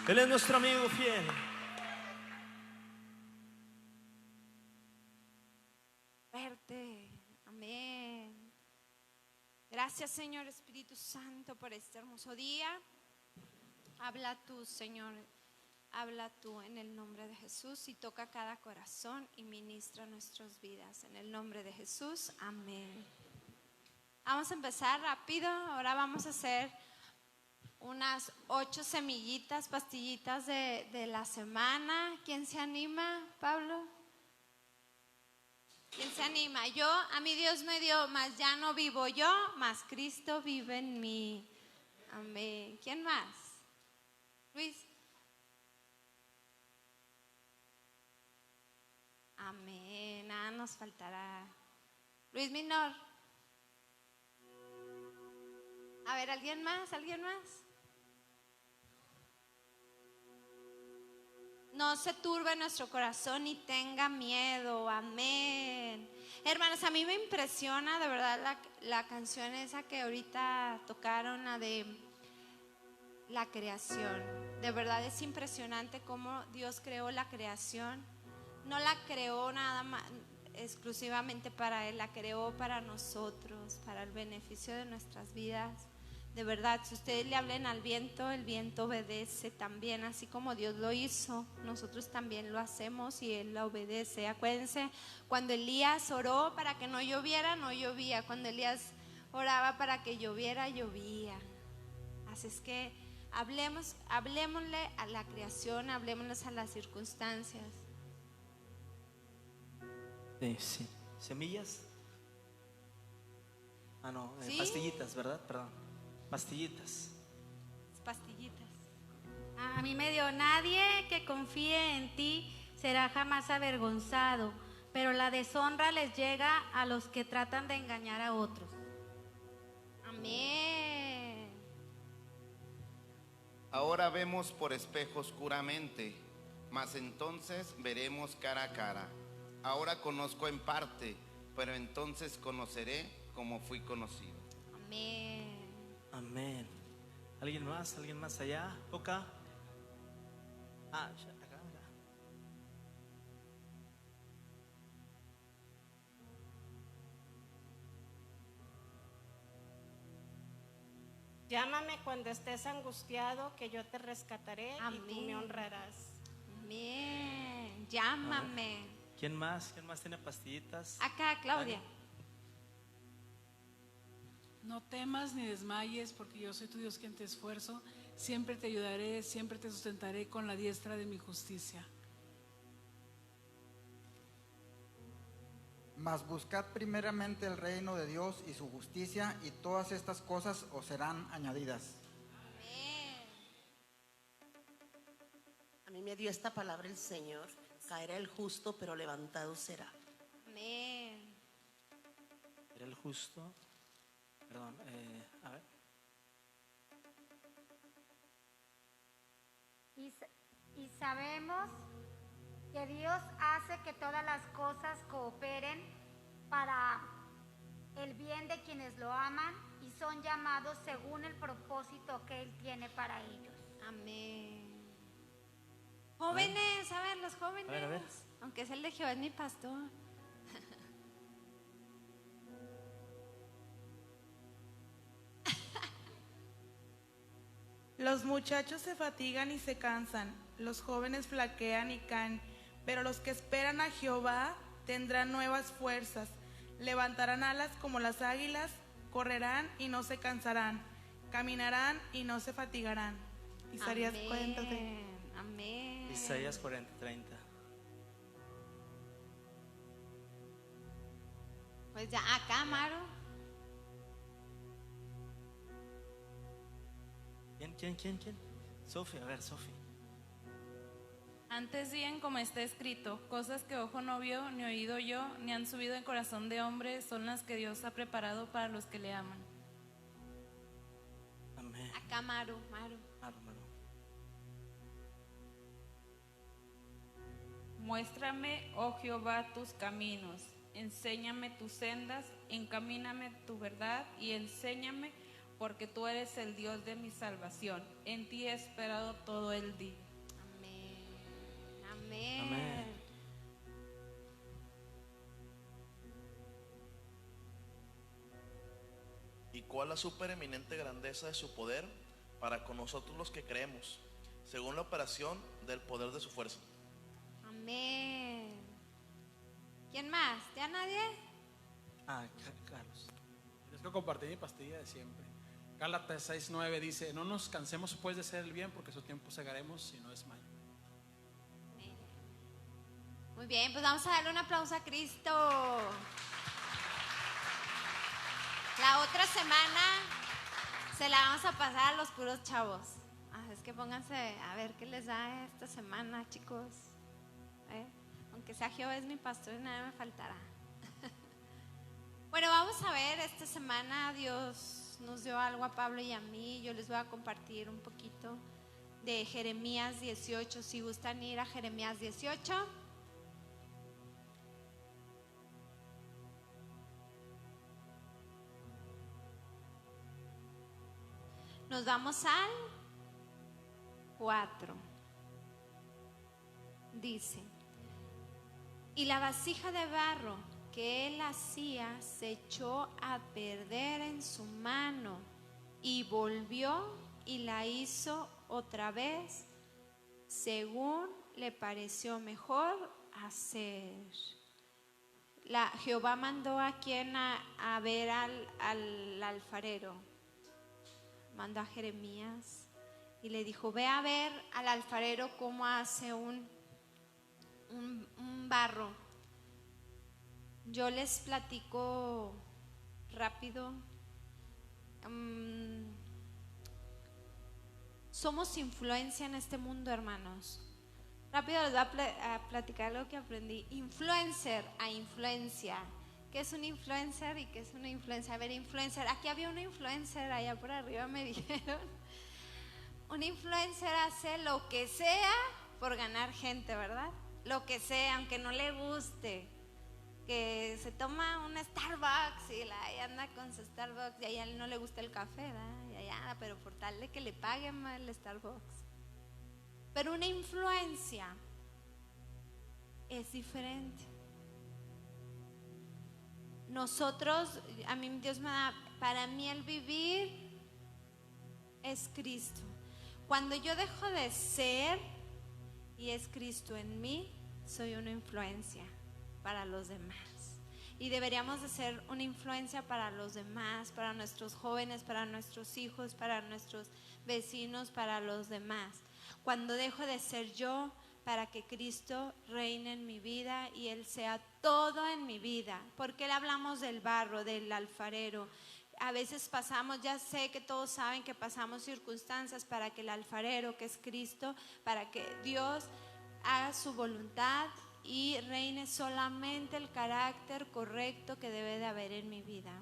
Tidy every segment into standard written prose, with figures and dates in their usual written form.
Él es nuestro amigo fiel. Fuerte. Amén. Gracias, Señor Espíritu Santo, por este hermoso día. Habla tú, Señor. Habla tú en el nombre de Jesús y toca cada corazón y ministra nuestras vidas. En el nombre de Jesús, amén. Vamos a empezar rápido. Ahora vamos a hacer unas 8 semillitas, pastillitas de la semana. ¿Quién se anima, Pablo? ¿Quién se anima? A mí Dios me dio, mas ya no vivo yo, mas Cristo vive en mí. Amén. ¿Quién más? Luis. Amén. Nada nos faltará. Luis Minor. A ver, ¿alguien más? ¿Alguien más? No se turbe nuestro corazón ni tenga miedo. Amén. Hermanos, a mí me impresiona de verdad la canción esa que ahorita tocaron, la de la creación. De verdad es impresionante cómo Dios creó la creación. No la creó nada más exclusivamente para Él, la creó para nosotros, para el beneficio de nuestras vidas. De verdad, si ustedes le hablen al viento, el viento obedece también, así como Dios lo hizo, nosotros también lo hacemos y Él la obedece. Acuérdense, cuando Elías oró para que no lloviera, no llovía. Cuando Elías oraba para que lloviera, llovía. Así es que hablemosle a la creación, hablemosles a las circunstancias. Sí. ¿Semillas? No, ¿Sí? pastillitas, ¿verdad? Perdón. Pastillitas. Pastillitas. A mí me dio: nadie que confíe en ti será jamás avergonzado, pero la deshonra les llega a los que tratan de engañar a otros. Amén. Ahora vemos por espejo oscuramente, mas entonces veremos cara a cara. Ahora conozco en parte, pero entonces conoceré como fui conocido. Amén. Amén. ¿Alguien más? ¿Alguien más allá? ¿Acá? Acá. Llámame cuando estés angustiado, que yo te rescataré. Amén. Y tú me honrarás. Amén. Llámame. ¿Quién más? ¿Quién más tiene pastillitas? Acá, Claudia. No temas ni desmayes, porque yo soy tu Dios quien te esfuerzo. Siempre te ayudaré, siempre te sustentaré con la diestra de mi justicia. Mas buscad primeramente el reino de Dios y su justicia, y todas estas cosas os serán añadidas. Amén. A mí me dio esta palabra el Señor: caerá el justo, pero levantado será. Amén. Era el justo. Perdón, a ver. Y sabemos que Dios hace que todas las cosas cooperen para el bien de quienes lo aman y son llamados según el propósito que Él tiene para ellos. Amén. Jóvenes, a ver, los jóvenes. A ver. Aunque es el de Jehová es mi pastor. Los muchachos se fatigan y se cansan, los jóvenes flaquean y caen, pero los que esperan a Jehová tendrán nuevas fuerzas, levantarán alas como las águilas, correrán y no se cansarán, caminarán y no se fatigarán. Isaías 40:30. Amén. Isaías 40:30. Pues ya, acá, Maro. ¿Quién? Sofi, a ver, Sofi. Antes bien, como está escrito, cosas que ojo no vio, ni oído yo, ni han subido en corazón de hombre, son las que Dios ha preparado para los que le aman. Amén. Acá, Maro. Maru. Muéstrame, oh Jehová, tus caminos, enséñame tus sendas, encamíname tu verdad y enséñame, porque tú eres el Dios de mi salvación. En ti he esperado todo el día. Amén. Amén. Amén. ¿Y cuál la supereminente grandeza de su poder para con nosotros los que creemos, según la operación del poder de su fuerza? Amén. ¿Quién más? ¿Ya nadie? Carlos. Les quiero compartir mi pastilla de siempre. Gálatas 6:9 dice: no nos cansemos pues de hacer el bien, porque su tiempo segaremos si no es mal. Muy bien, pues vamos a darle un aplauso a Cristo. La otra semana se la vamos a pasar a los puros chavos. Es que pónganse a ver qué les da esta semana, chicos. Aunque sea Jehová es mi pastor y nada me faltará. Bueno, vamos a ver, esta semana Dios nos dio algo a Pablo y a mí. Yo les voy a compartir un poquito de Jeremías 18. Si gustan ir a Jeremías 18. Nos vamos al 4. Dice: y la vasija de barro que él hacía se echó a perder en su mano, y volvió y la hizo otra vez según le pareció mejor hacer. Jehová mandó a quien a ver al alfarero. Mandó a Jeremías y le dijo: ve a ver al alfarero cómo hace un barro. Yo les platico rápido. Somos influencia en este mundo, hermanos. Rápido les voy a platicar lo que aprendí. Influencer a influencia. ¿Qué es un influencer y qué es una influencia? A ver, influencer. Aquí había una influencer, allá por arriba me dijeron. Un influencer hace lo que sea por ganar gente, ¿verdad? Lo que sea, aunque no le guste. Que se toma un Starbucks y ahí anda con su Starbucks, y a ella no le gusta el café, ¿verdad? Y allá, pero por tal de que le paguen más el Starbucks. Pero una influencia es diferente. Nosotros, a mí Dios me da, para mí el vivir es Cristo. Cuando yo dejo de ser y es Cristo en mí, soy una influencia para los demás. Y deberíamos de ser una influencia para los demás, para nuestros jóvenes, para nuestros hijos, para nuestros vecinos, para los demás. Cuando dejo de ser yo, para que Cristo reine en mi vida y Él sea todo en mi vida. Porque le hablamos del barro, del alfarero. A veces pasamos, ya sé que todos saben que pasamos circunstancias para que el alfarero, que es Cristo, para que Dios haga su voluntad y reine solamente el carácter correcto que debe de haber en mi vida.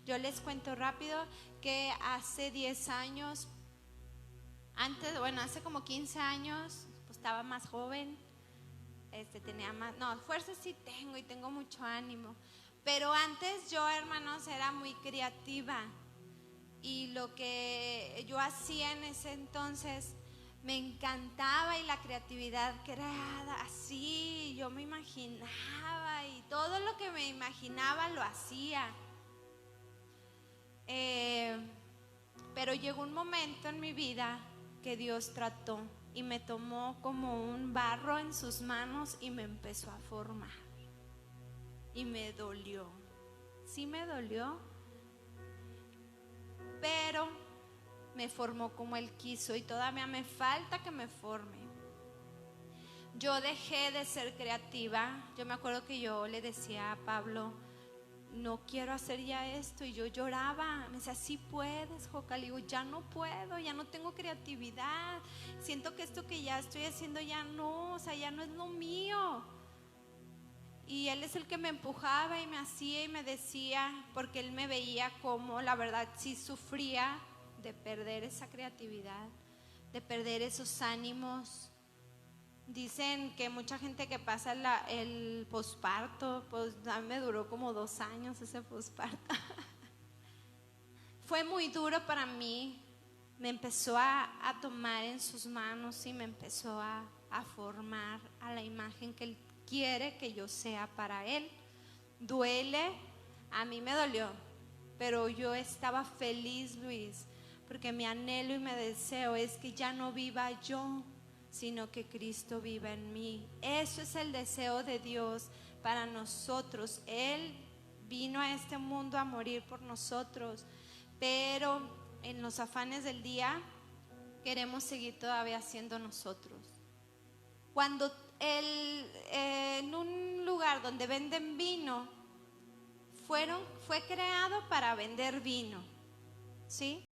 Yo les cuento rápido que hace 10 años, hace como 15 años, pues estaba más joven, tenía más, fuerza sí tengo y tengo mucho ánimo, pero antes yo, hermanos, era muy creativa, y lo que yo hacía en ese entonces me encantaba, y la creatividad que era así, yo me imaginaba, y todo lo que me imaginaba lo hacía. Pero llegó un momento en mi vida que Dios trató y me tomó como un barro en sus manos y me empezó a formar. Y me dolió. Sí me dolió, pero me formó como Él quiso, y todavía me falta que me forme. Yo dejé de ser creativa. Yo me acuerdo que yo le decía a Pablo: no quiero hacer ya esto, y yo lloraba. Me decía: sí puedes, Joca. Le digo: ya no puedo, ya no tengo creatividad, siento que esto que ya estoy haciendo ya no, o sea, ya no es lo mío. Y Él es el que me empujaba y me hacía y me decía, porque Él me veía como, la verdad, sí sufría de perder esa creatividad, de perder esos ánimos. Dicen que mucha gente que pasa el posparto, pues a mí me duró como 2 años ese posparto. fue muy duro para mí. Me empezó a tomar en sus manos y me empezó a formar a la imagen que Él quiere que yo sea para Él. Duele, a mí me dolió, pero yo estaba feliz, Luis, porque mi anhelo y mi deseo es que ya no viva yo, sino que Cristo viva en mí. Eso es el deseo de Dios para nosotros. Él vino a este mundo a morir por nosotros, pero en los afanes del día queremos seguir todavía siendo nosotros. Cuando en un lugar donde venden vino, fue creado para vender vino, ¿sí?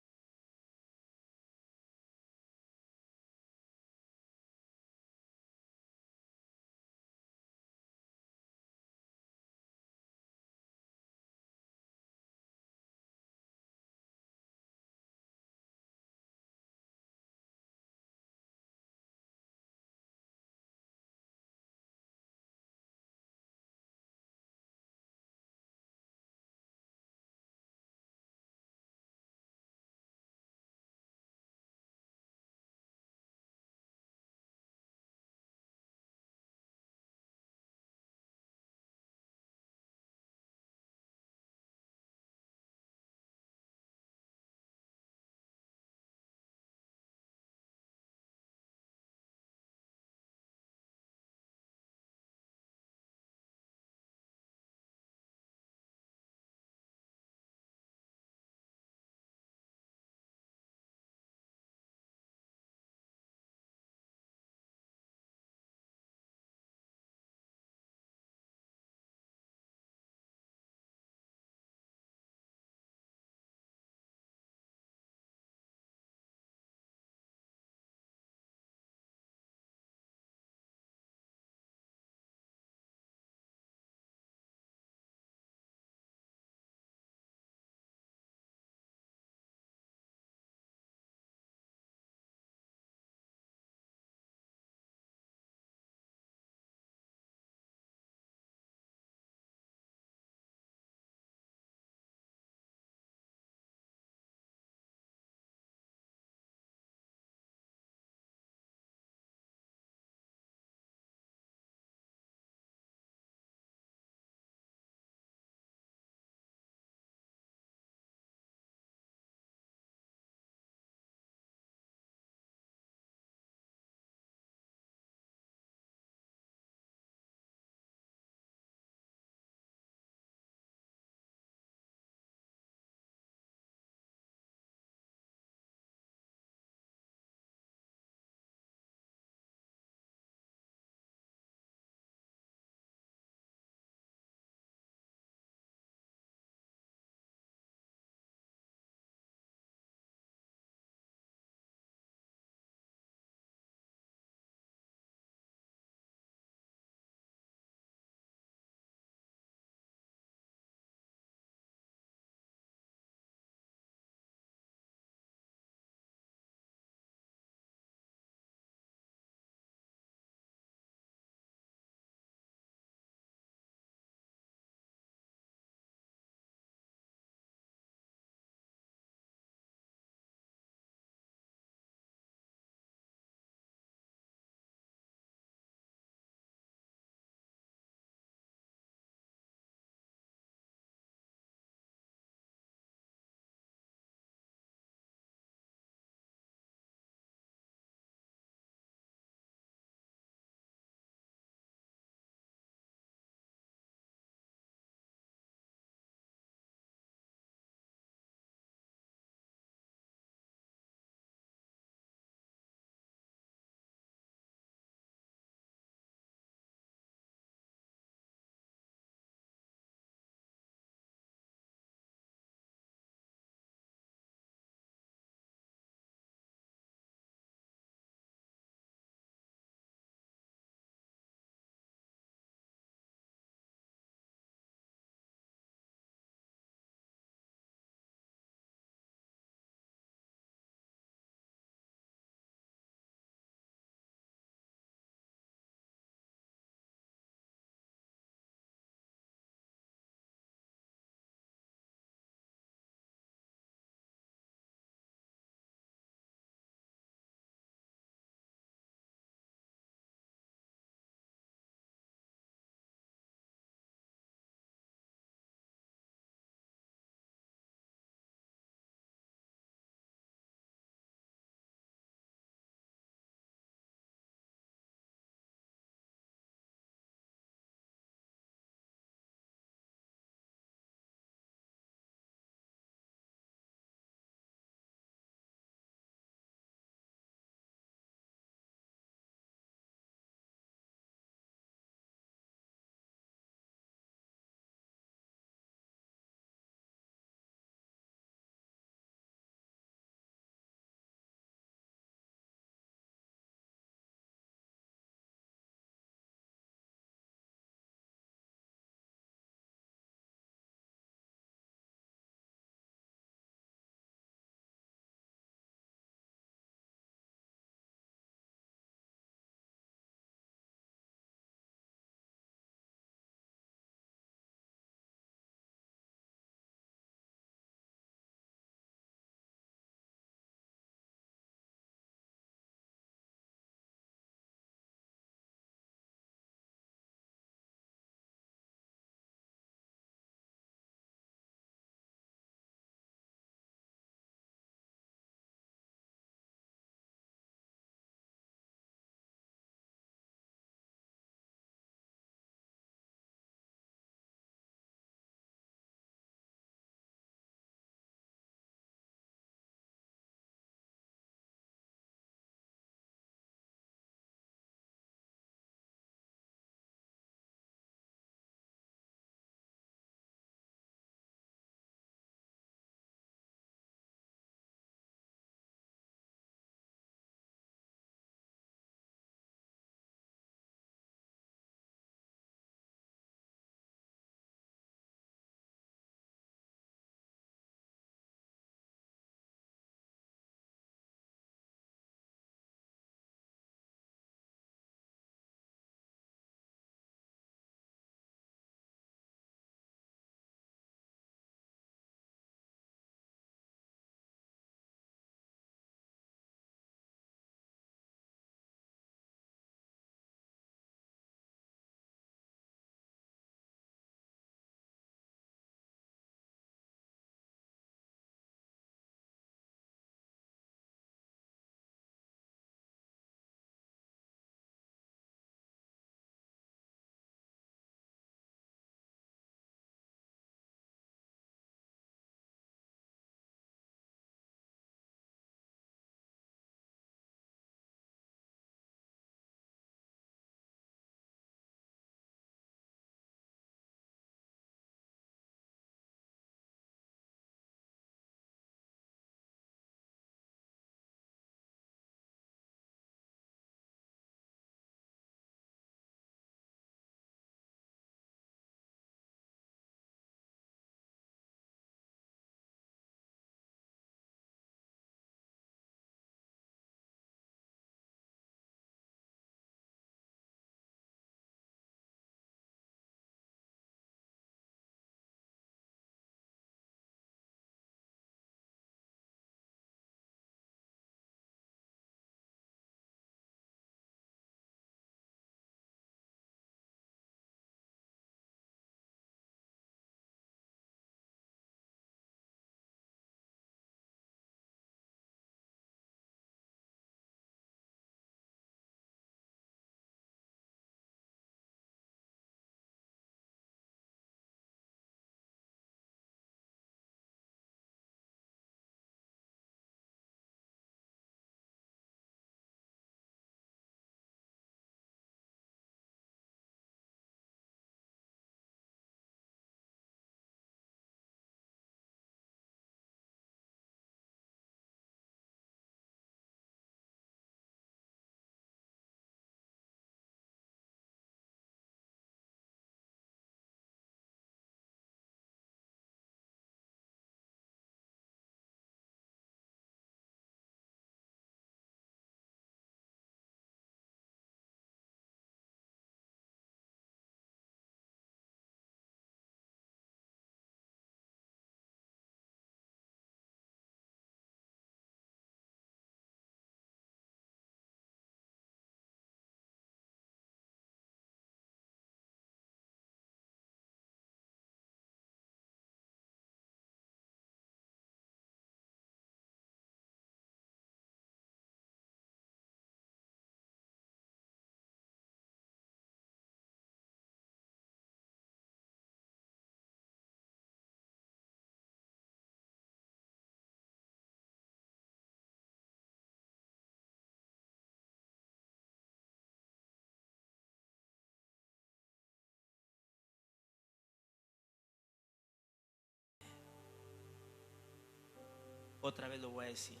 Otra vez lo voy a decir.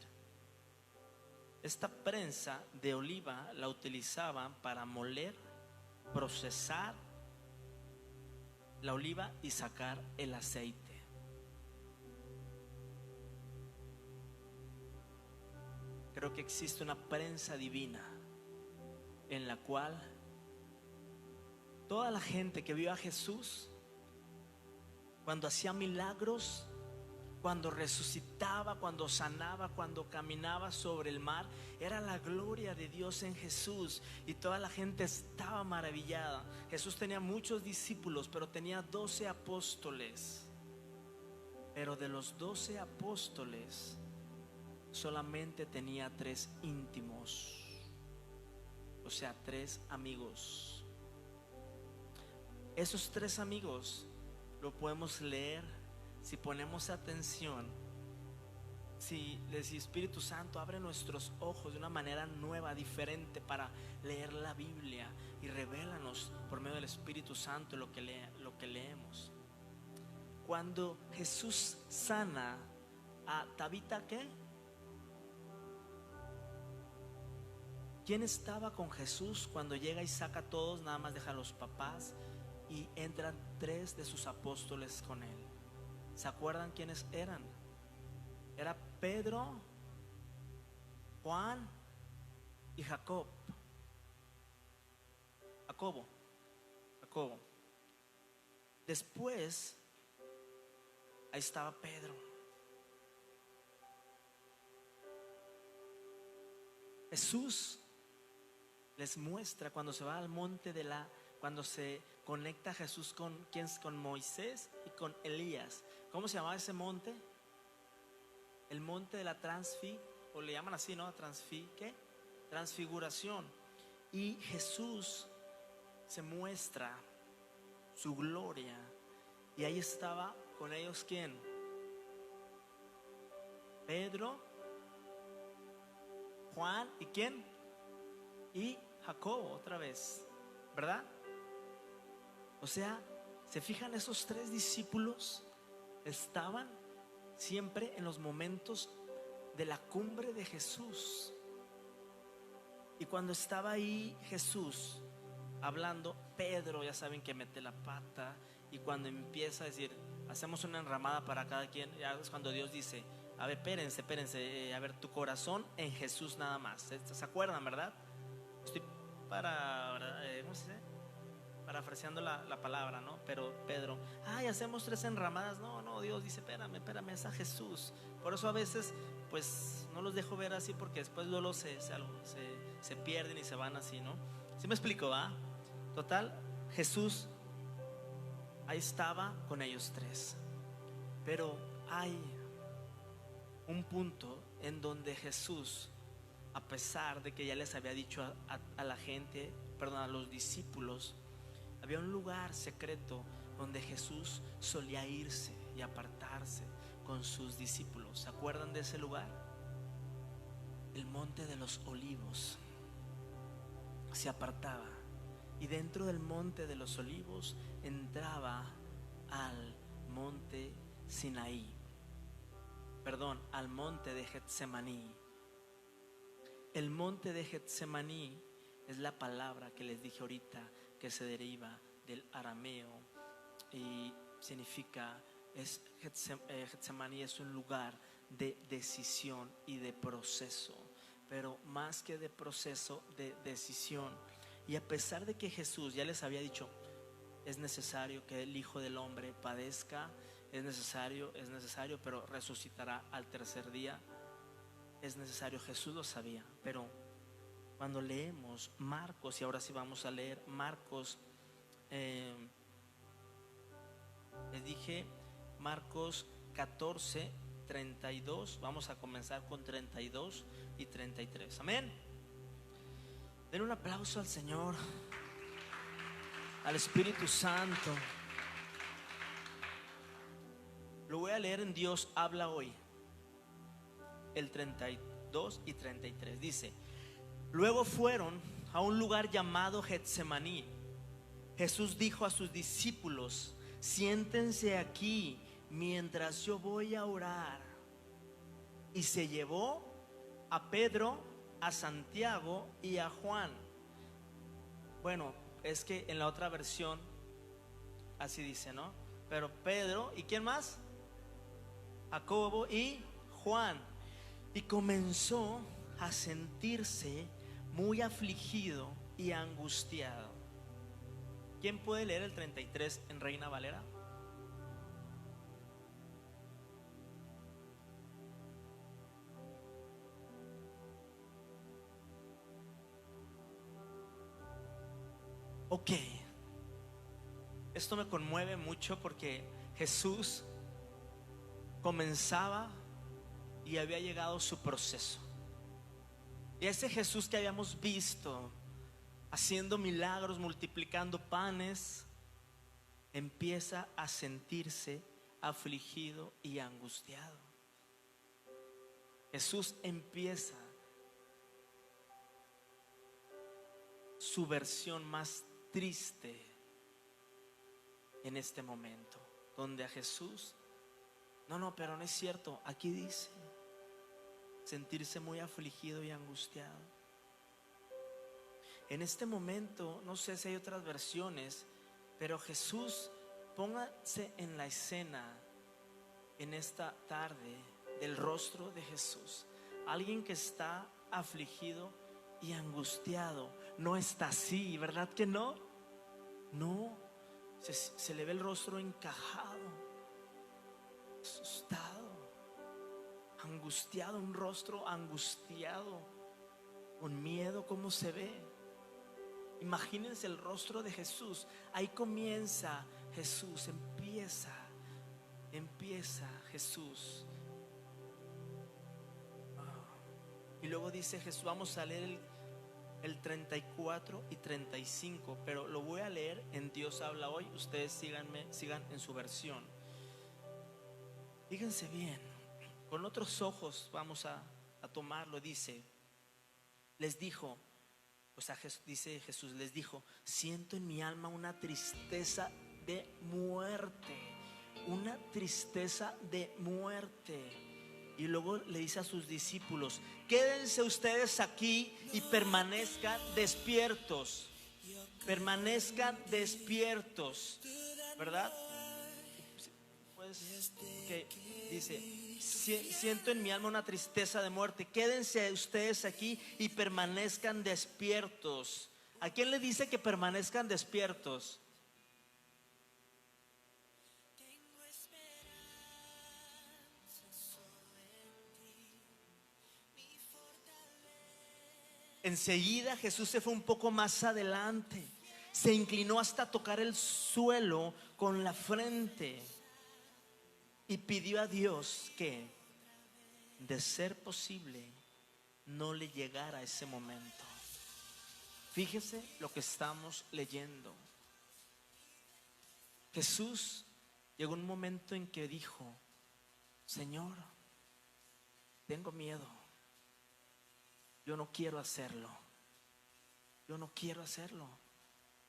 Esta prensa de oliva la utilizaban para moler, procesar la oliva y sacar el aceite. Creo que existe una prensa divina en la cual toda la gente que vio a Jesús, cuando hacía milagros, cuando resucitaba, cuando sanaba, cuando caminaba sobre el mar, era la gloria de Dios en Jesús, y toda la gente estaba maravillada. Jesús tenía muchos discípulos, pero tenía 12 apóstoles. Pero de los 12 apóstoles solamente tenía 3 íntimos, o sea, 3 amigos. Esos 3 amigos lo podemos leer si ponemos atención. Si le decía, Espíritu Santo, abre nuestros ojos de una manera nueva, diferente, para leer la Biblia, y revélanos por medio del Espíritu Santo lo que leemos. Cuando Jesús sana a Tabita, ¿qué? ¿Quién estaba con Jesús cuando llega y saca a todos? Nada más deja a los papás y entran 3 de sus apóstoles con él. ¿Se acuerdan quiénes eran? Era Pedro, Juan y Jacobo. Después, ahí estaba Pedro. Jesús les muestra cuando se va al monte cuando se conecta Jesús con Moisés y con Elías. ¿Cómo se llamaba ese monte? El monte de la o le llaman así, ¿no? Transfiguración. Y Jesús se muestra su gloria, y ahí estaba con ellos, ¿quién? Pedro, Juan y ¿quién? Y Jacobo, otra vez, ¿verdad? O sea, ¿se fijan? Esos 3 discípulos estaban siempre en los momentos de la cumbre de Jesús. Y cuando estaba ahí Jesús hablando, Pedro, ya saben que mete la pata, y cuando empieza a decir, hacemos una enramada para cada quien, ya es cuando Dios dice, a ver, espérense, a ver, tu corazón en Jesús nada más. ¿Se acuerdan, verdad? Estoy ¿cómo se dice? Parafraseando la palabra, ¿no? Pero Pedro, hacemos 3 enramadas. No, Dios dice, espérame, es a Jesús. Por eso a veces, pues, no los dejo ver así, porque después luego se pierden y se van así, ¿no? ¿Sí me explico, va? Total, Jesús ahí estaba con ellos 3. Pero hay un punto en donde Jesús, a pesar de que ya les había dicho a la gente, a los discípulos, había un lugar secreto donde Jesús solía irse y apartarse con sus discípulos. ¿Se acuerdan de ese lugar? El monte de los olivos. Se apartaba, y dentro del monte de los olivos entraba al monte Sinaí, al monte de Getsemaní. El monte de Getsemaní es la palabra que les dije ahorita, que se deriva del arameo y significa, Getsemaní es un lugar de decisión y de proceso, pero más que de proceso, de decisión. Y a pesar de que Jesús ya les había dicho, es necesario que el Hijo del Hombre padezca, es necesario, pero resucitará al 3er día. Es necesario, Jesús lo sabía. Pero cuando leemos Marcos, y ahora sí vamos a leer Marcos, les dije Marcos 14, 32. Vamos a comenzar con 32 y 33. Amén. Den un aplauso al Señor, al Espíritu Santo. Lo voy a leer en Dios habla hoy, el 32 y 33. Dice: luego fueron a un lugar llamado Getsemaní. Jesús dijo a sus y se llevó a Pedro, a Santiago y a Juan. Bueno, es que en la otra versión así dice, ¿no? Pero Pedro, ¿y quién más? Jacobo y Juan. Y comenzó a sentirse muy afligido y angustiado. ¿Quién puede leer el 33 en Reina Valera? Ok, esto me conmueve mucho porque Jesús comenzaba y había llegado su proceso. Y ese Jesús que habíamos visto haciendo milagros, multiplicando panes, empieza a sentirse afligido y angustiado. Jesús empieza su versión más triste en este momento, donde a Jesús, pero no es cierto, aquí dice sentirse muy afligido y angustiado. En este momento, no sé si hay otras versiones, pero Jesús, póngase en la escena en esta tarde del rostro de Jesús. Alguien que está afligido y angustiado. No está así, ¿verdad que no? No, se le ve el rostro encajado, asustado, angustiado, un rostro angustiado, con miedo. ¿Cómo se ve? Imagínense el rostro de Jesús. Ahí comienza Jesús, empieza Jesús. Y luego dice Jesús, vamos a leer el 34 y 35, pero lo voy a leer en Dios habla hoy. Ustedes sigan en su versión. Fíjense bien, con otros ojos vamos a tomarlo. Dice, les dijo, dice Jesús, les dijo: siento en mi alma una tristeza de muerte, una tristeza de muerte. Y luego le dice a sus discípulos: quédense ustedes aquí y permanezcan despiertos. Permanezcan despiertos, ¿verdad? Pues que dice: siento en mi alma una tristeza de muerte. Quédense ustedes aquí y permanezcan despiertos. ¿A quién le dice que permanezcan despiertos? Enseguida Jesús se fue un poco más adelante, se inclinó hasta tocar el suelo con la frente y pidió a Dios que, de ser posible, no le llegara ese momento. Fíjese lo que estamos leyendo. Jesús llegó un momento en que dijo: Señor, tengo miedo. Yo no quiero hacerlo. Yo no quiero hacerlo.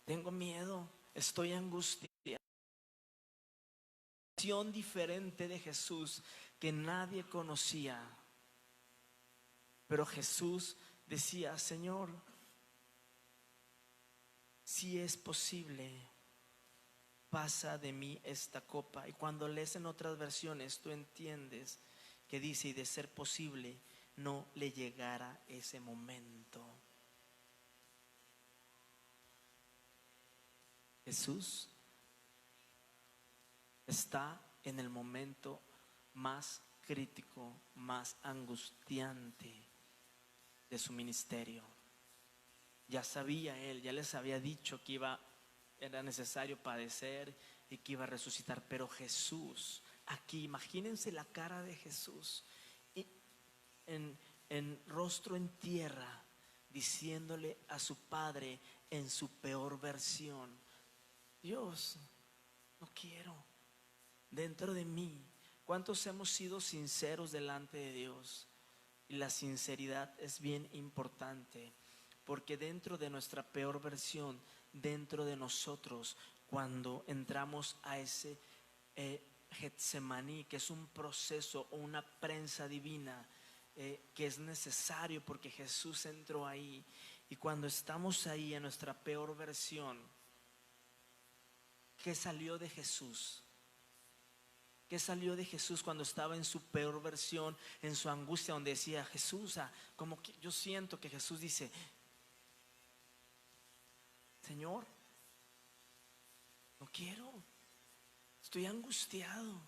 Tengo miedo. Estoy angustiado. Una diferente de Jesús que nadie conocía. Pero Jesús decía: Señor, si es posible, pasa de mí esta copa. Y cuando lees en otras versiones, tú entiendes que dice: y de ser posible, no le llegara ese momento. Jesús está en el momento más crítico, más angustiante de su ministerio. Ya sabía él, ya les había dicho que era necesario padecer y que iba a resucitar. Pero Jesús, aquí imagínense la cara de Jesús, en rostro en tierra, diciéndole a su Padre en su peor versión: Dios, no quiero. Dentro de mí, ¿cuántos hemos sido sinceros delante de Dios? Y la sinceridad es bien importante, porque dentro de nuestra peor versión, dentro de nosotros, cuando entramos a ese Getsemaní, que es un proceso o una prensa divina que es necesario porque Jesús entró ahí. Y cuando estamos ahí en nuestra peor versión, ¿qué salió de Jesús? ¿Qué salió de Jesús cuando estaba en su peor versión, en su angustia, donde decía Jesús, como que yo siento que Jesús dice, Señor, no quiero, estoy angustiado.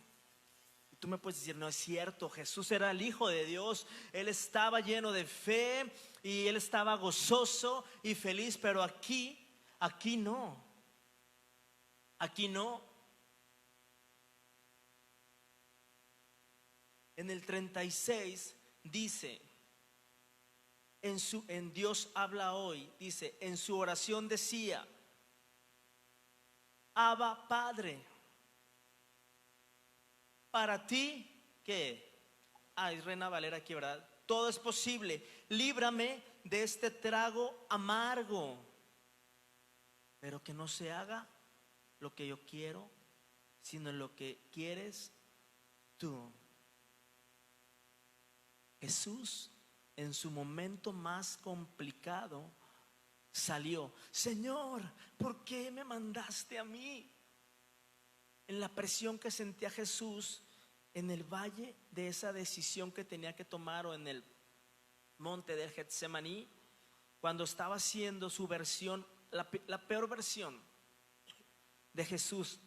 Y tú me puedes decir, no es cierto, Jesús era el Hijo de Dios, Él estaba lleno de fe y Él estaba gozoso y feliz, pero aquí no, aquí no. En el 36 dice, en Dios habla hoy, dice, en su oración decía, Abba Padre, para ti, ¿qué? Es Reina Valera aquí, ¿verdad? Todo es posible, líbrame de este trago amargo, pero que no se haga lo que yo quiero, sino lo que quieres tú. Jesús en su momento más complicado salió, Señor, ¿por qué me mandaste a mí? En la presión que sentía Jesús en el valle de esa decisión que tenía que tomar, o en el monte del Getsemaní, cuando estaba haciendo su versión, la peor versión de Jesús,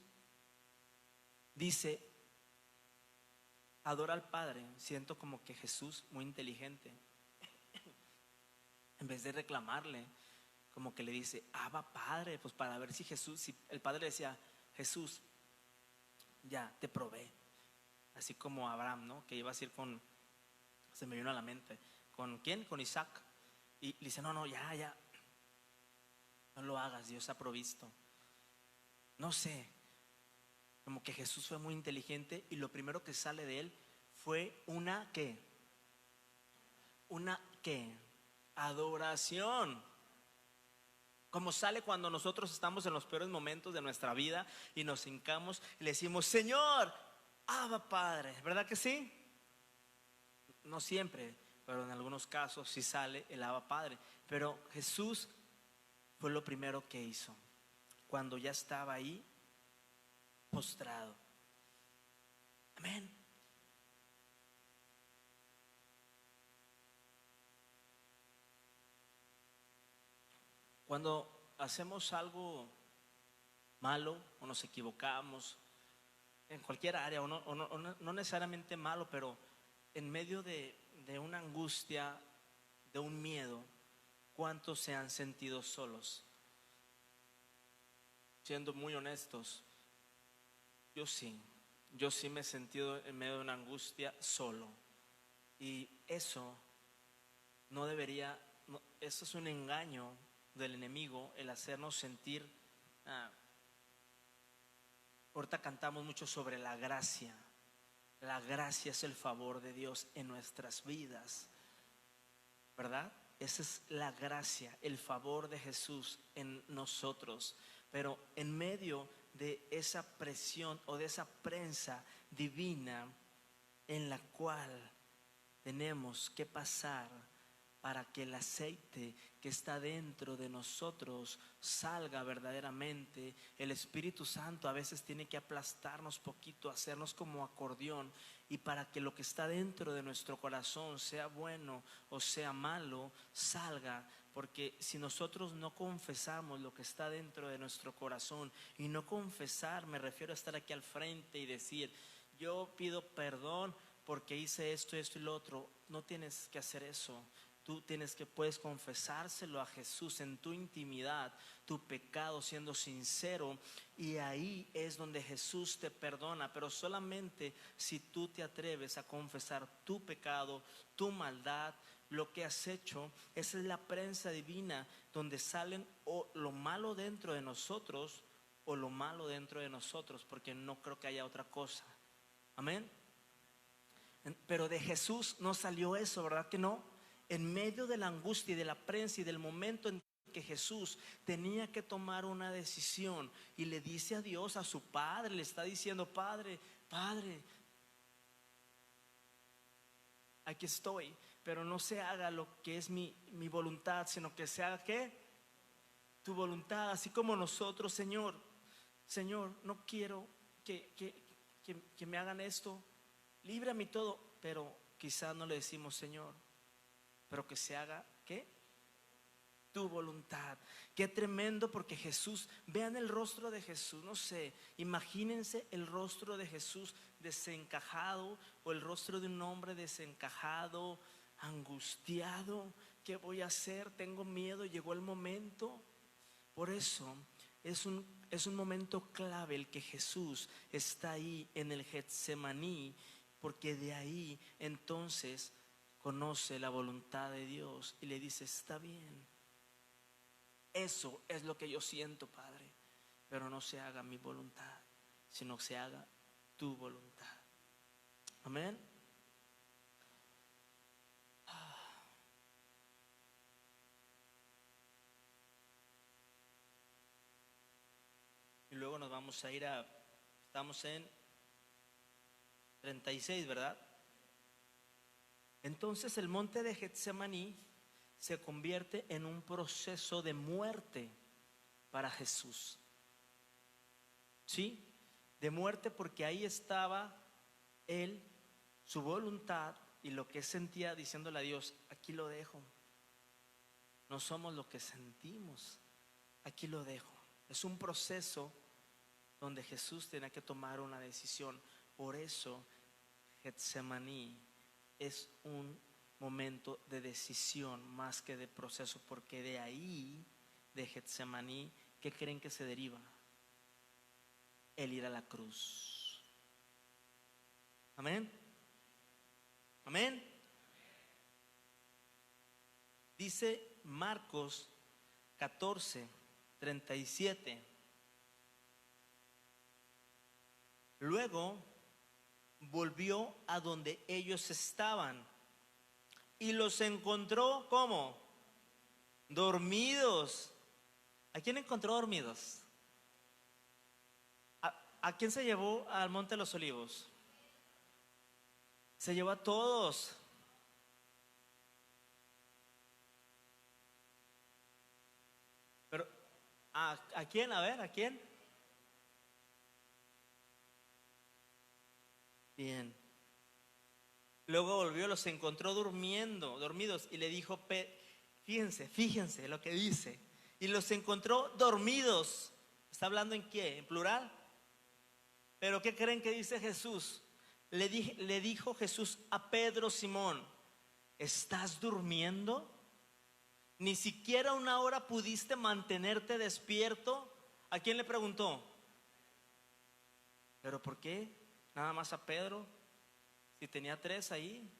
dice, adora al Padre. Siento como que Jesús, muy inteligente, en vez de reclamarle, como que le dice, Abba Padre, pues para ver si Jesús, si el Padre le decía, Jesús, ya te probé, así como Abraham, ¿no? Que iba a ir con, se me vino a la mente, ¿con quién? Con Isaac. Y le dice, no, ya, no lo hagas, Dios ha provisto. No sé, como que Jesús fue muy inteligente y lo primero que sale de él fue una adoración. Como sale cuando nosotros estamos en los peores momentos de nuestra vida y nos hincamos y le decimos, Señor, Abba Padre, ¿verdad que sí? No siempre, pero en algunos casos sí sale el Abba Padre. Pero Jesús fue lo primero que hizo cuando ya estaba ahí postrado. Amén. Cuando hacemos algo malo o nos equivocamos en cualquier área, o no necesariamente malo, pero en medio de una angustia, de un miedo, ¿cuántos se han sentido solos? Siendo muy honestos, yo sí me he sentido en medio de una angustia solo. Y eso no debería, eso es un engaño del enemigo, el hacernos sentir. Ahorita cantamos mucho sobre la gracia. La gracia es el favor de Dios en nuestras vidas, ¿verdad? Esa es la gracia, el favor de Jesús en nosotros. Pero en medio de esa presión o de esa prensa divina en la cual tenemos que pasar para que el aceite que está dentro de nosotros salga verdaderamente, el Espíritu Santo a veces tiene que aplastarnos poquito, hacernos como acordeón, y para que lo que está dentro de nuestro corazón, sea bueno o sea malo, salga. Porque si nosotros no confesamos lo que está dentro de nuestro corazón, y no confesar, me refiero a estar aquí al frente y decir, yo pido perdón porque hice esto y lo otro, no tienes que hacer eso. Tú puedes confesárselo a Jesús en tu intimidad, tu pecado, siendo sincero, y ahí es donde Jesús te perdona. Pero solamente si tú te atreves a confesar tu pecado, tu maldad, lo que has hecho. Esa es la prensa divina, donde salen o lo malo dentro de nosotros o lo malo dentro de nosotros, porque no creo que haya otra cosa. Amén. Pero de Jesús no salió eso, ¿verdad que no? En medio de la angustia y de la prensa y del momento en que Jesús tenía que tomar una decisión, y le dice a Dios, a su Padre, le está diciendo, Padre, Padre, aquí estoy, pero no se haga lo que es mi voluntad, sino que se haga, ¿qué? Tu voluntad, así como nosotros, Señor, no quiero que me hagan esto, líbrame y todo, pero quizás no le decimos, Señor, pero que se haga, ¿qué? Tu voluntad. Qué tremendo, porque Jesús, vean el rostro de Jesús, no sé, imagínense el rostro de Jesús desencajado, o el rostro de un hombre desencajado, angustiado. ¿Qué voy a hacer? Tengo miedo, llegó el momento. Por eso es un momento clave el que Jesús está ahí en el Getsemaní, porque de ahí entonces conoce la voluntad de Dios y le dice, está bien, eso es lo que yo siento, Padre, pero no se haga mi voluntad, sino que se haga tu voluntad. Amén. Y luego nos vamos a ir estamos en 36, ¿verdad? Entonces el monte de Getsemaní se convierte en un proceso de muerte para Jesús. ¿Sí? De muerte, porque ahí estaba él, su voluntad y lo que sentía, diciéndole a Dios, aquí lo dejo. No somos lo que sentimos, aquí lo dejo. Es un proceso donde Jesús tenía que tomar una decisión. Por eso Getsemaní es un momento de decisión más que de proceso, porque de ahí, de Getsemaní, ¿qué creen que se deriva? El ir a la cruz. Amén. Amén. Dice Marcos 14:37. Luego volvió a donde ellos estaban y los encontró, ¿cómo? Dormidos. ¿A quién encontró dormidos? ¿A quién se llevó al Monte de los Olivos? Se llevó a todos. Pero ¿a quién? A ver, ¿a quién? Bien. Luego volvió, los encontró dormidos, y le dijo, fíjense lo que dice. Y los encontró dormidos. ¿Está hablando en qué? ¿En plural? Pero ¿qué creen que dice Jesús? Le dijo Jesús a Pedro, Simón, ¿estás durmiendo? ¿Ni siquiera una hora pudiste mantenerte despierto? ¿A quién le preguntó? ¿Pero por qué? Nada más a Pedro, si tenía 3 ahí.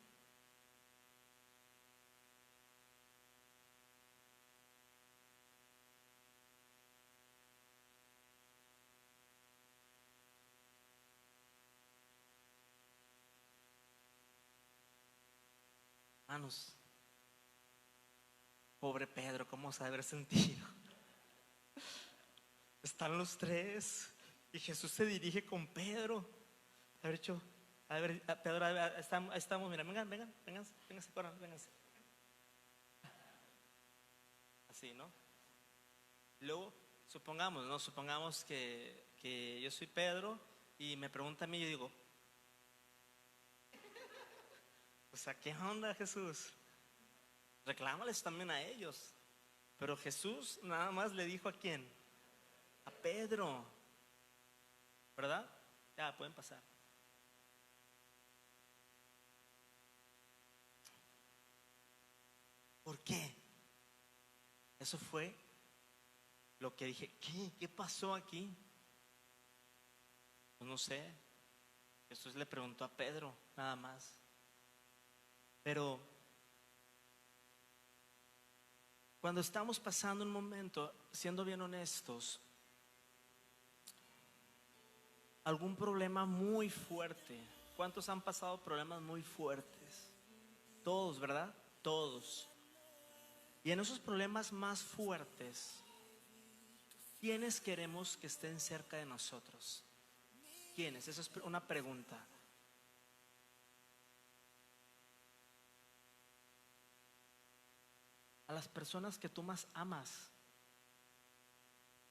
Hermanos, pobre Pedro, ¿cómo se ha de haber sentido? Están los 3 y Jesús se dirige con Pedro. Haber hecho, Pedro, estamos, mira, vénganse, corran, vénganse. Así, ¿no? Luego, supongamos que yo soy Pedro y me pregunta a mí, yo digo, o sea, ¿qué onda, Jesús? Reclámales también a ellos. Pero Jesús nada más le dijo, ¿a quién? A Pedro, ¿verdad? Ya, pueden pasar. ¿Por qué? Eso fue lo que dije. ¿Qué pasó aquí? Pues no sé. Jesús le preguntó a Pedro, nada más. Pero cuando estamos pasando un momento, siendo bien honestos, algún problema muy fuerte. ¿Cuántos han pasado problemas muy fuertes? Todos, ¿verdad? Todos. Y en esos problemas más fuertes, ¿quiénes queremos que estén cerca de nosotros? ¿Quiénes? Esa es una pregunta. A las personas que tú más amas.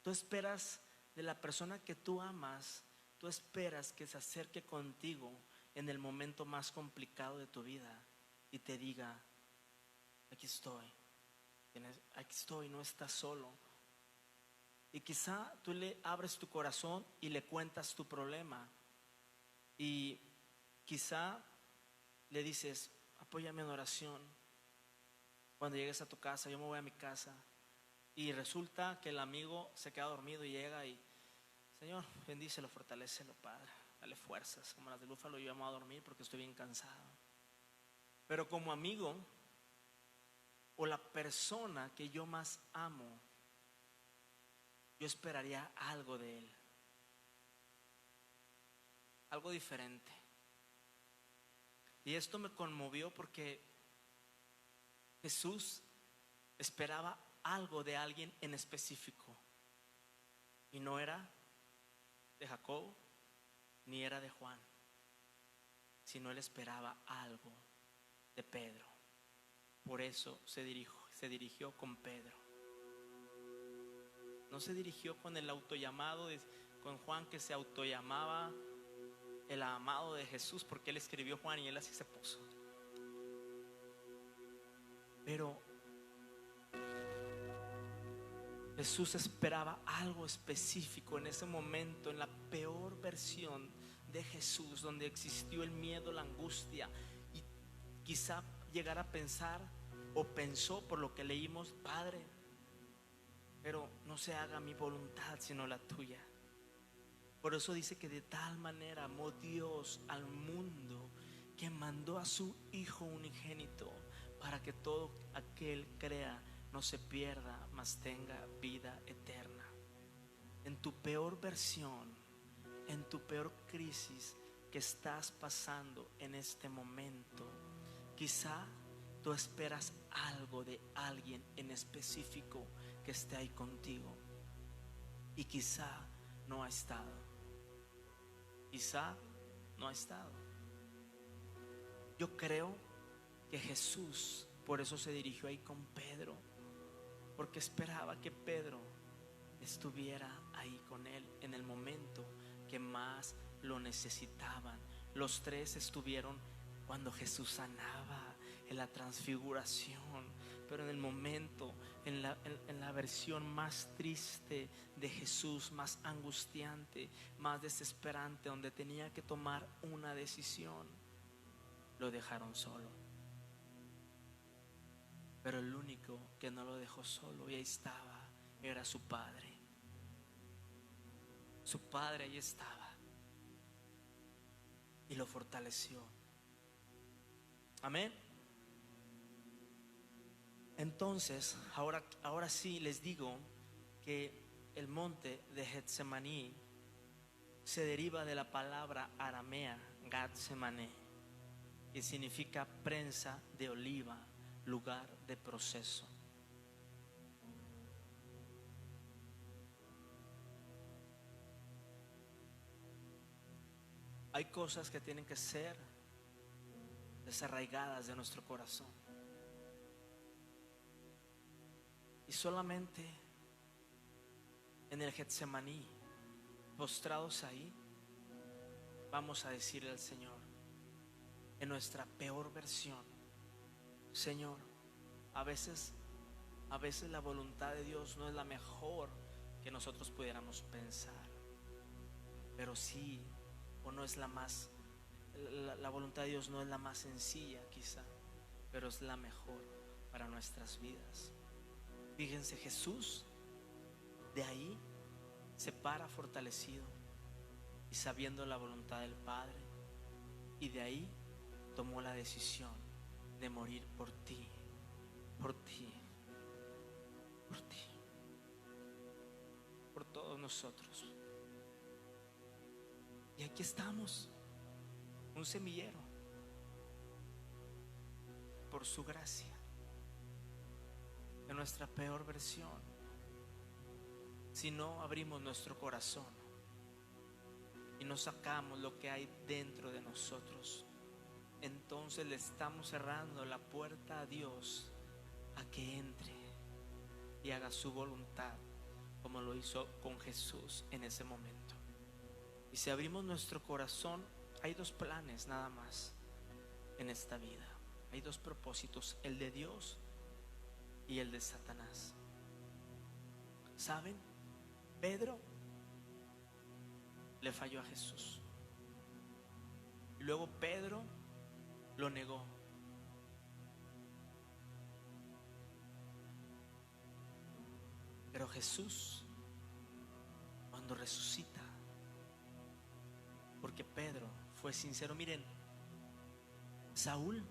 Tú esperas de la persona que tú amas, tú esperas que se acerque contigo en el momento más complicado de tu vida y te diga: aquí estoy, no estás solo. Y quizá tú le abres tu corazón y le cuentas tu problema, y quizá le dices: apóyame en oración. Cuando llegues a tu casa, yo me voy a mi casa, y resulta que el amigo se queda dormido y llega y: Señor, bendícelo, fortalécelo, Padre, dale fuerzas. Como las de Búfalo, yo me voy a dormir porque estoy bien cansado. Pero como amigo, o la persona que yo más amo, yo esperaría algo de él, algo diferente. Y esto me conmovió porque Jesús esperaba algo de alguien en específico, y no era de Jacob ni era de Juan, sino él esperaba algo de Pedro. Por eso se dirigió con Pedro. No se dirigió con el autollamado con Juan, que se autollamaba el amado de Jesús, porque él escribió Juan y él así se puso. Pero Jesús esperaba algo específico en ese momento, en la peor versión de Jesús, donde existió el miedo, la angustia, y quizá llegar a pensar, o pensó por lo que leímos: Padre, pero no se haga mi voluntad sino la tuya. Por eso dice que de tal manera amó Dios al mundo, que mandó a su Hijo unigénito, para que todo aquel crea no se pierda, mas tenga vida eterna. En tu peor versión, en tu peor crisis que estás pasando en este momento, quizá tú esperas algo de alguien en específico que esté ahí contigo, y quizá no ha estado. Quizá no ha estado. Yo creo que Jesús por eso se dirigió ahí con Pedro, porque esperaba que Pedro estuviera ahí con él en el momento que más lo necesitaban. Los tres estuvieron cuando Jesús sanaba, en la transfiguración, pero en el momento, en la versión más triste de Jesús, más angustiante, más desesperante, donde tenía que tomar una decisión, lo dejaron solo. Pero el único que no lo dejó solo, y ahí estaba, era su Padre. Su Padre ahí estaba y lo fortaleció. Amén. Entonces, ahora sí les digo que el monte de Getsemaní se deriva de la palabra aramea Gatsemane, que significa prensa de oliva, lugar de proceso. Hay cosas que tienen que ser desarraigadas de nuestro corazón, y solamente en el Getsemaní, postrados ahí, vamos a decirle al Señor, en nuestra peor versión: Señor, a veces la voluntad de Dios no es la mejor que nosotros pudiéramos pensar, pero sí, o no es la más, la voluntad de Dios no es la más sencilla quizá, pero es la mejor para nuestras vidas. Fíjense, Jesús de ahí se para fortalecido y sabiendo la voluntad del Padre, y de ahí tomó la decisión de morir por ti, por ti, por ti, por todos nosotros. Y aquí estamos, un semillero, por su gracia, en nuestra peor versión. Si no abrimos nuestro corazón y no sacamos lo que hay dentro de nosotros, entonces le estamos cerrando la puerta a Dios a que entre y haga su voluntad, como lo hizo con Jesús en ese momento. Y si abrimos nuestro corazón, hay dos planes nada más en esta vida. Hay dos propósitos, el de Dios y el de Satanás. ¿Saben? Pedro le falló a Jesús. Y luego Pedro lo negó. Pero Jesús, cuando resucita, porque Pedro fue sincero, miren, Saúl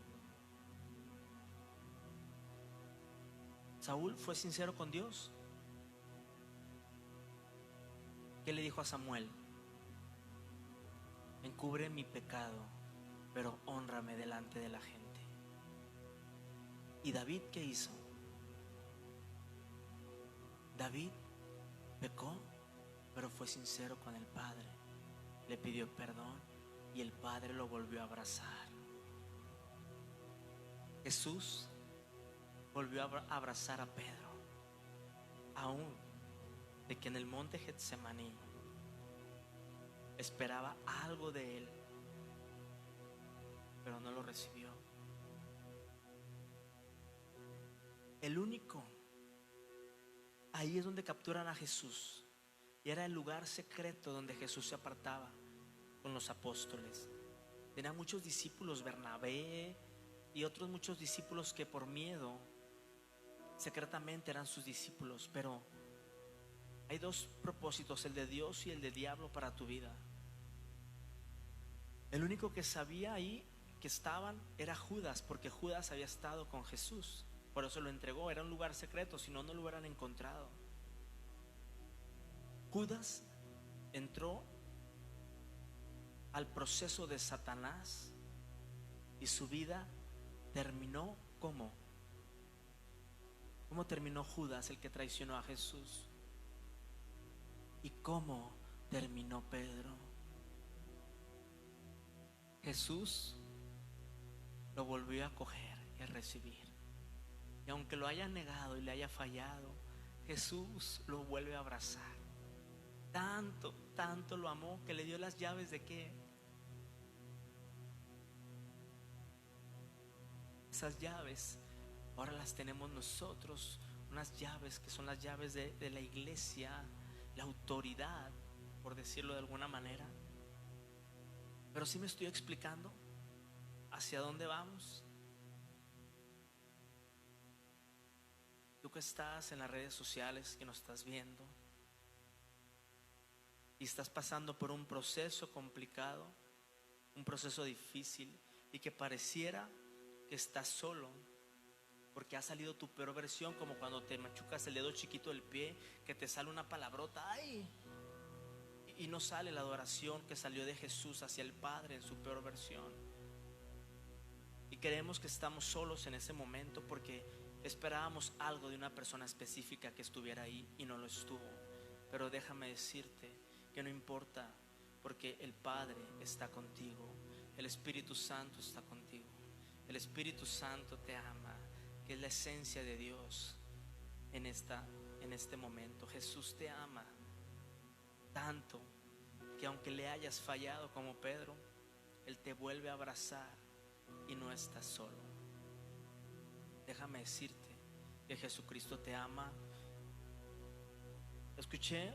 fue sincero con Dios. ¿Qué le dijo a Samuel? Encubre mi pecado, pero hónrame delante de la gente. ¿Y David qué hizo? David pecó, pero fue sincero con el Padre. Le pidió perdón y el Padre lo volvió a abrazar. Jesús volvió a abrazar a Pedro, aún de que en el monte Getsemaní esperaba algo de él, pero no lo recibió. El único, ahí es donde capturan a Jesús, y era el lugar secreto donde Jesús se apartaba con los apóstoles. Tenía muchos discípulos, Bernabé y otros muchos discípulos que por miedo secretamente eran sus discípulos. Pero hay dos propósitos, el de Dios y el del diablo para tu vida. El único que sabía ahí que estaban era Judas, porque Judas había estado con Jesús, por eso lo entregó. Era un lugar secreto, si no, no lo hubieran encontrado. Judas entró al proceso de Satanás y su vida terminó ¿cómo? ¿Cómo terminó Judas, el que traicionó a Jesús? ¿Y cómo terminó Pedro? Jesús lo volvió a coger y a recibir. Y aunque lo haya negado y le haya fallado, Jesús lo vuelve a abrazar. Tanto, tanto lo amó que le dio las llaves de ¿qué? Esas llaves ahora las tenemos nosotros, unas llaves que son las llaves de la iglesia, la autoridad, por decirlo de alguna manera. Pero sí me estoy explicando hacia dónde vamos. Tú que estás en las redes sociales, que nos estás viendo y estás pasando por un proceso complicado, un proceso difícil, y que pareciera que estás solo porque ha salido tu peor versión, como cuando te machucas el dedo chiquito del pie, que te sale una palabrota, ¡ay! Y no sale la adoración que salió de Jesús hacia el Padre en su peor versión. Y creemos que estamos solos en ese momento porque esperábamos algo de una persona específica que estuviera ahí y no lo estuvo. Pero déjame decirte que no importa, porque el Padre está contigo, el Espíritu Santo está contigo, el Espíritu Santo te ama, que es la esencia de Dios en este momento. Jesús te ama tanto que aunque le hayas fallado como Pedro, Él te vuelve a abrazar y no estás solo. Déjame decirte que Jesucristo te ama. Escuché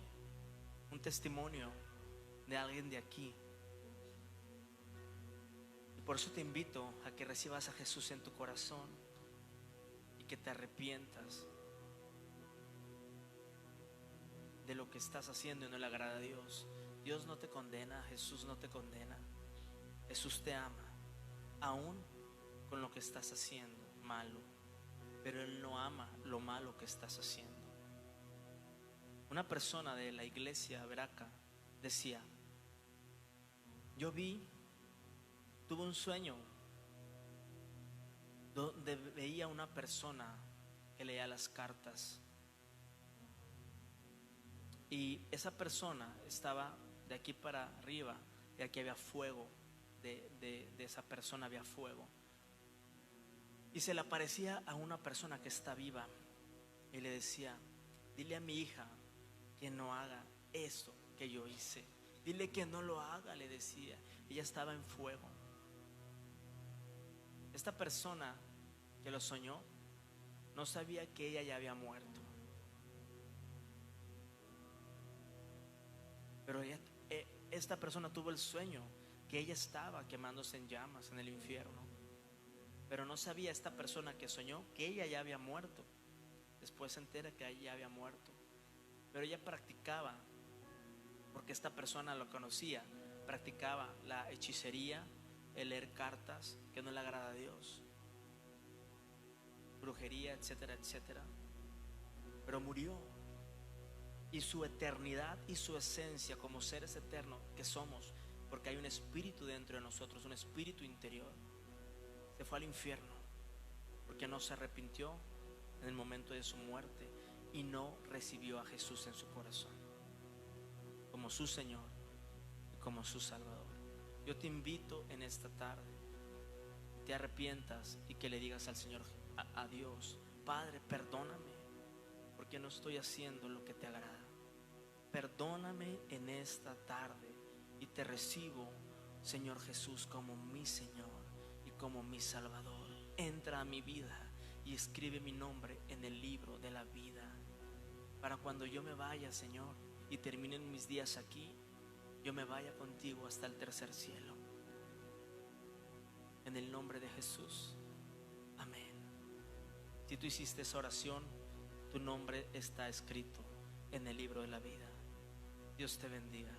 un testimonio de alguien de aquí, y por eso te invito a que recibas a Jesús en tu corazón y que te arrepientas de lo que estás haciendo y no le agrada a Dios. Dios no te condena, Jesús no te condena. Jesús te ama aún con lo que estás haciendo malo, pero Él no ama lo malo que estás haciendo. Una persona de la iglesia Veraca decía: tuve un sueño donde veía una persona que leía las cartas, y esa persona estaba de aquí para arriba y aquí había fuego, de esa persona había fuego. Y se le aparecía a una persona que está viva y le decía: dile a mi hija que no haga esto que yo hice, dile que no lo haga, le decía. Ella estaba en fuego. Esta persona que lo soñó no sabía que ella ya había muerto, pero esta persona tuvo el sueño que ella estaba quemándose en llamas en el infierno, pero no sabía esta persona que soñó que ella ya había muerto. Después se entera que ella ya había muerto, pero ella practicaba, porque esta persona lo conocía, practicaba la hechicería, el leer cartas que no le agrada a Dios, brujería, etcétera, etcétera. Pero murió, y su eternidad y su esencia como seres eternos que somos, porque hay un espíritu dentro de nosotros, un espíritu interior, se fue al infierno porque no se arrepintió en el momento de su muerte y no recibió a Jesús en su corazón como su Señor y como su Salvador. Yo te invito en esta tarde, te arrepientas y que le digas al Señor, a Dios: Padre, perdóname porque no estoy haciendo lo que te agrada. Perdóname en esta tarde y te recibo, Señor Jesús, como mi Señor y como mi Salvador. Entra a mi vida y escribe mi nombre en el libro de la vida, para cuando yo me vaya, Señor, y terminen mis días aquí, yo me vaya contigo hasta el tercer cielo. En el nombre de Jesús, amén. Si tú hiciste esa oración, tu nombre está escrito en el libro de la vida. Dios te bendiga.